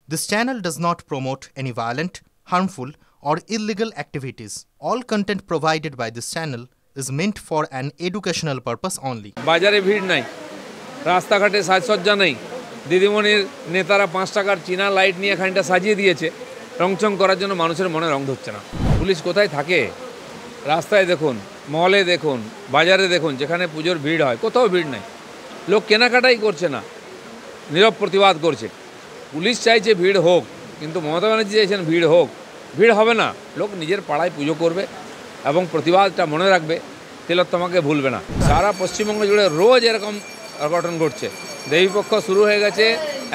This channel does not promote any violent, harmful, or illegal activities. All content provided by this channel is meant for an educational purpose only. বাজারে ভিড় নাই, রাস্তাঘাটে সাজসজ্জা নেই, দিদিমণির নেতারা 5 টাকার চীনা লাইট নিয়ে খানিকটা সাজিয়ে দিয়েছে রংচং করার জন্য মানুষের মনে রং ধরছে না। পুলিশ কোথায় থাকে? রাস্তায় দেখুন, মহলে দেখুন, বাজারে দেখুন, যেখানে পুজোর ভিড় হয় কোথাও ভিড় নাই। লোক কেনাকাটাই করছে না, নীরব প্রতিবাদ করছে। পুলিশ চাইছে ভিড় হোক, কিন্তু মমতা ব্যানার্জি চাইছেন ভিড় হোক। ভিড় হবে না, লোক নিজের পাড়ায় পুজো করবে এবং প্রতিবাদটা মনে রাখবে, তিলোত্তমাকে ভুলবে না। সারা পশ্চিমবঙ্গ জুড়ে রোজ এরকম অঘটন ঘটছে। দেবীপক্ষ শুরু হয়ে গেছে,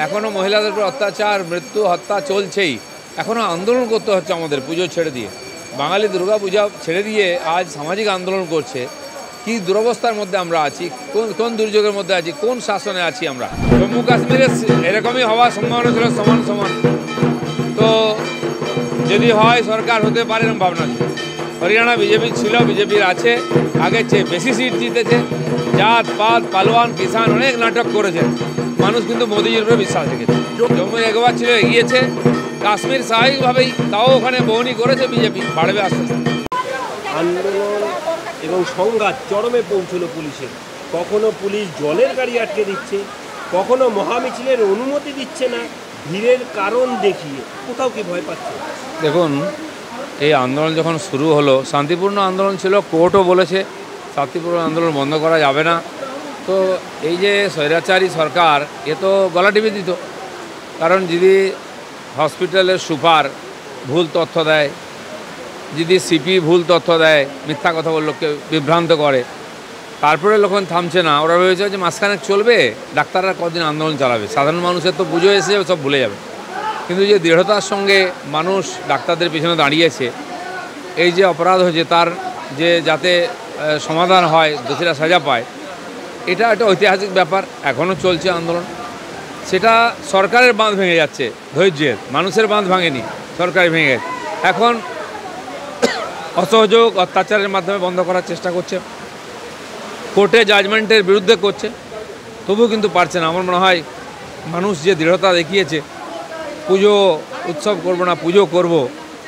এখনও মহিলাদের উপর অত্যাচার, মৃত্যু, হত্যা চলছেই। এখনও আন্দোলন করতে হচ্ছে আমাদের পুজো ছেড়ে দিয়ে। বাঙালি দুর্গা পূজা ছেড়ে দিয়ে আজ সামাজিক আন্দোলন করছে। কি দুরবস্থার মধ্যে আমরা আছি, কোন দুর্যোগের মধ্যে আছি, কোন শাসনে আছি আমরা। জম্মু কাশ্মীরে এরকমই হওয়ার সম্ভাবনা ছিল সমান সমান। তো যদি হয় সরকার হতে পারে এরকম ভাবনা ছিল। হরিয়ানা বিজেপি ছিল, বিজেপির আছে, আগের চেয়ে বেশি সিট জিতেছে। জাত পাত পালোয়ান কিষান অনেক নাটক করেছে, মানুষ কিন্তু মোদিজির উপরে বিশ্বাস রেখেছে। জম্মু একবার ছিল এগিয়েছে, কাশ্মীর স্বাভাবিকভাবেই তাও ওখানে বহনি করেছে বিজেপি, বাড়বে আস্তে আস্তে। আন্দোলন এবং সংঘাত চরমে পৌঁছলো পুলিশের। কখনো পুলিশ জলের গাড়ি আটকে দিচ্ছে, কখনো মহামিছিলের অনুমতি দিচ্ছে না ভিড়ের কারণ দেখিয়ে। কোথাও কি ভয় পাচ্ছে? দেখুন, এই আন্দোলন যখন শুরু হলো শান্তিপূর্ণ আন্দোলন ছিল, কোর্টও বলেছে শান্তিপূর্ণ আন্দোলন বন্ধ করা যাবে না। তো এই যে স্বৈরাচারী সরকার, এ তো গলা টিপে দিত। কারণ যদি হসপিটালের সুপার ভুল তথ্য দেয়, যদি সিপি ভুল তথ্য দেয়, মিথ্যা কথা বলে লোককে বিভ্রান্ত করে, তারপরে লোকজন থামছে না। ওরা ভেবেছে যে মাসখানেক চলবে, ডাক্তাররা কদিন আন্দোলন চালাবে, সাধারণ মানুষের তো পুজো এসে যাবে, সব ভুলে যাবে। কিন্তু যে দৃঢ়তার সঙ্গে মানুষ ডাক্তারদের পিছনে দাঁড়িয়েছে, এই যে অপরাধ হয়েছে তার যে যাতে সমাধান হয়, দোষীরা সাজা পায়, এটা একটা ঐতিহাসিক ব্যাপার। এখনও চলছে আন্দোলন। সেটা সরকারের বাঁধ ভেঙে যাচ্ছে, ধৈর্যের। মানুষের বাঁধ ভাঙেনি, সরকার ভেঙে গেছে। এখন অসহযোগ অত্যাচারের মাধ্যমে বন্ধ করার চেষ্টা করছে, কোর্টে জাজমেন্টের বিরুদ্ধে করছে, তবুও কিন্তু পারছে না। আমার মনে হয় মানুষ যে দৃঢ়তা দেখিয়েছে, পুজো উৎসব করব না, পুজো করব,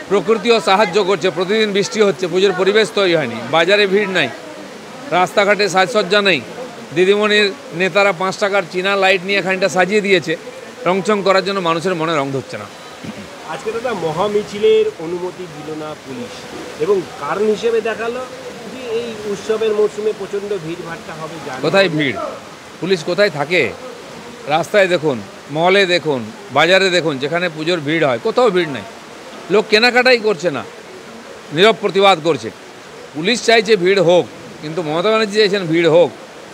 প্রকৃতিও সাহায্য করছে। প্রতিদিন বৃষ্টি হচ্ছে, পুজোর পরিবেশ তৈরি হয়নি, বাজারে ভিড় নাই, রাস্তাঘাটে সাজসজ্জা নেই, দিদিমণির নেতারা 5 টাকার চীনা লাইট নিয়ে খানিকটা সাজিয়ে দিয়েছে রংচং করার জন্য মানুষের মনে রং ধরছে না। আজকে দাদা মহামিছিলের অনুমতি দিল না পুলিশ, এবং কারণ হিসেবে দেখালো যে এই উৎসবের মরশুমে প্রচণ্ড ভিড়ভাট্টা হবে। কোথায় ভিড়? পুলিশ কোথায় থাকে? রাস্তায় দেখুন, মহলে দেখুন, বাজারে দেখুন, যেখানে পুজোর ভিড় হয় কোথাও ভিড় নাই। লোক কেনাকাটাই করছে না, নীরব প্রতিবাদ করছে। পুলিশ চাইছে ভিড় হোক, কিন্তু মমতা ব্যানার্জি চাইছেন ভিড় হোক।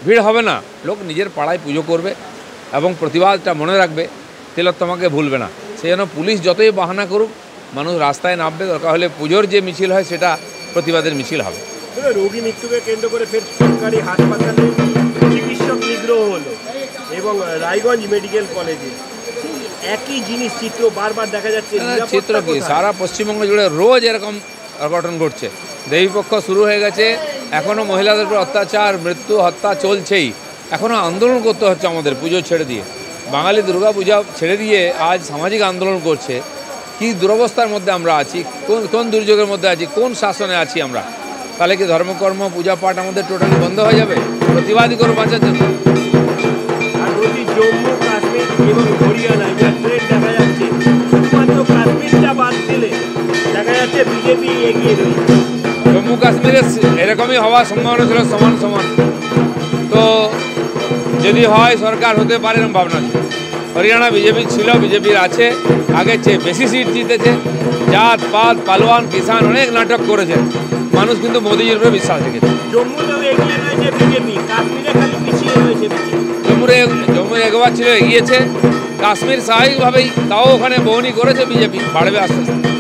ভিড় হবে না, লোক নিজের পাড়ায় পুজো করবে এবং প্রতিবাদটা মনে রাখবে, তিলোত্তমাকে ভুলবে না। সেই জন্য পুলিশ যতই বাহানা করুক, মানুষ রাস্তায় নামবে। দরকার হলে পুজোর যে মিছিল হয় সেটা প্রতিবাদের মিছিল হবে। রোগী মৃত্যুকে কেন্দ্র করে ফের সরকারি হাসপাতালে চিকিৎসক নিগ্রহ হলো, এবং রায়গঞ্জ মেডিকেল কলেজে একই জিনিস চিত্র বারবার দেখা যাচ্ছে। চিত্র কি? সারা পশ্চিমবঙ্গ জুড়ে রোজ এরকম অঘটন ঘটছে। দেবীপক্ষ শুরু হয়ে গেছে, এখনও মহিলাদের উপর অত্যাচার, মৃত্যু, হত্যা চলছেই। এখনও আন্দোলন করতে হচ্ছে আমাদের পুজো ছেড়ে দিয়ে। বাঙালি দুর্গা পূজা ছেড়ে দিয়ে আজ সামাজিক আন্দোলন করছে। কি দুরবস্থার মধ্যে আমরা আছি, কোন দুর্যোগের মধ্যে আছি, কোন শাসনে আছি আমরা। তাহলে কি ধর্মকর্ম, পূজা পাঠ আমাদের টোটালি বন্ধ হয়ে যাবে? প্রতিবাদী করে বাঁচার জন্য। আর বলছি জম্মু কাশ্মীর এবং হরিয়ানায় যা ট্রেন্ড দেখা যাচ্ছে, শুধুমাত্র কাশ্মীরটা বাদ দিলে দেখা যাচ্ছে বিজেপি এগিয়ে রয়েছে। জম্মু কাশ্মীরে এরকমই হওয়ার সম্ভাবনা ছিল সমান সমান। তো যদি হয় সরকার হতে পারে এরকম ভাবনা ছিল। হরিয়ানা বিজেপি ছিল, বিজেপির আছে, আগের চেয়ে বেশি সিট জিতেছে। জাত পাত পালোয়ান কিষান অনেক নাটক করেছে, মানুষ কিন্তু মোদিজির উপরে বিশ্বাস রেখেছে। জম্মুতেও এগিয়ে রয়েছে বিজেপি, কাশ্মীরে খালি পিছিয়ে রয়েছে বিজেপি। জম্মু একবার ছিল এগিয়েছে, কাশ্মীর স্বাভাবিকভাবেই তাও ওখানে বহনি করেছে বিজেপি, বাড়বে আস্তে আস্তে।